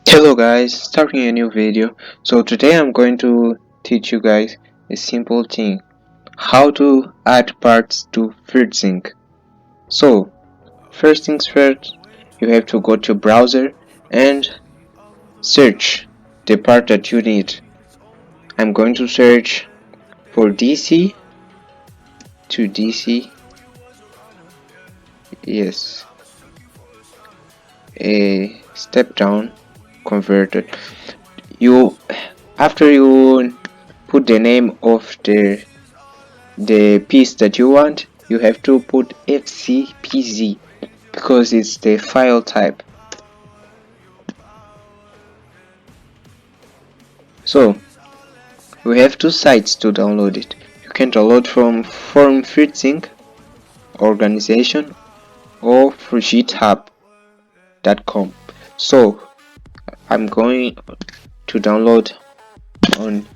Hello guys, starting a new video. So today I'm going to teach you guys a simple thing, how to add parts to Fritzing. So first things first, you have to go to browser and search the part that you need. I'm going to search for DC to DC. Yes, a step down converted. You after you put the name of the piece that you want, you have to put fcpz because it's the file type. So we have two sites to download it. You can download from Fritzing organization or from github.com. So I'm going to download on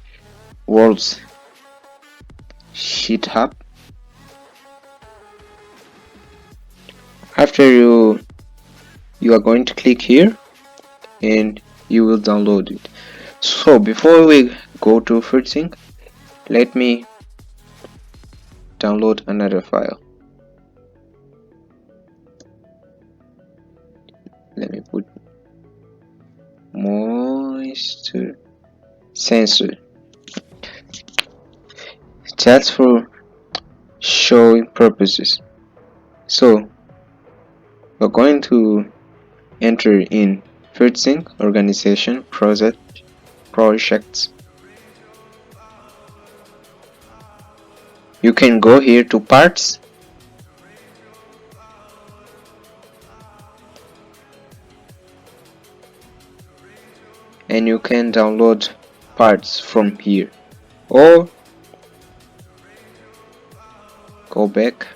world's github. After you are going to click here and you will download it. So before we go to Fritzing, let me download another file. Let me put moisture sensor, just for showing purposes. So we're going to enter in Fritzing organization projects. You can go here to parts and you can download parts from here, or go back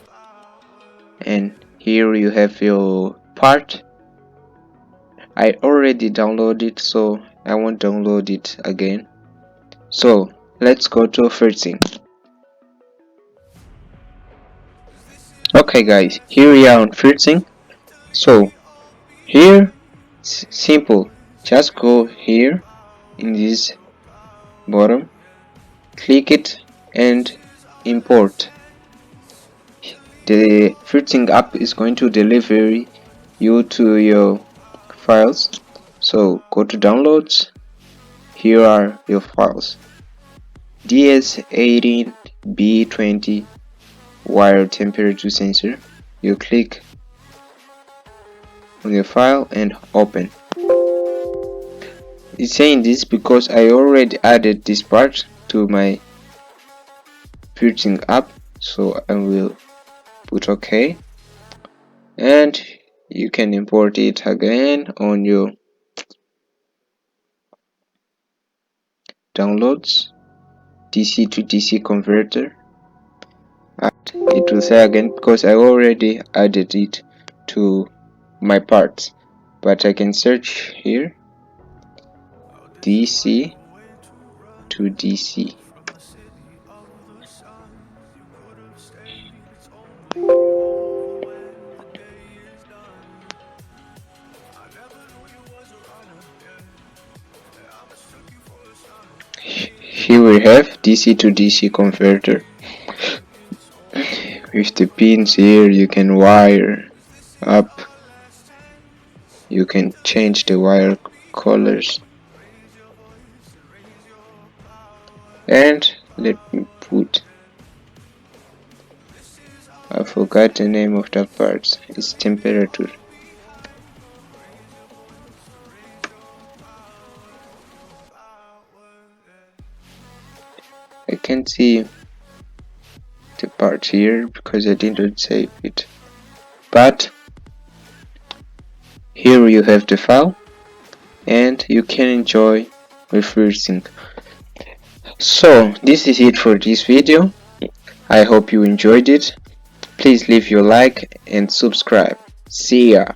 and here you have your part. I already downloaded, so I won't download it again. So let's go to Fritzing. Okay guys, here we are on Fritzing. So here it's simple, just go here in this bottom, click it and import. The Fritzing app is going to deliver you to your files. So go to downloads, here are your files: DS18 B20 wire temperature sensor. You click on your file and open. It's saying this because I already added this part to my Fritzing app, so I will put OK, and you can import it again on your downloads, DC to DC converter. It will say again because I already added it to my parts, but I can search here DC to DC. Here we have DC to DC converter. With the pins here, you can wire up, you can change the wire colors, and let me put, I forgot the name of that part, it's temperature. I can't see the part here because I didn't save it, but here you have the file and you can enjoy reversing. So this is it for this video. I hope you enjoyed it. Please leave your like and subscribe. See ya.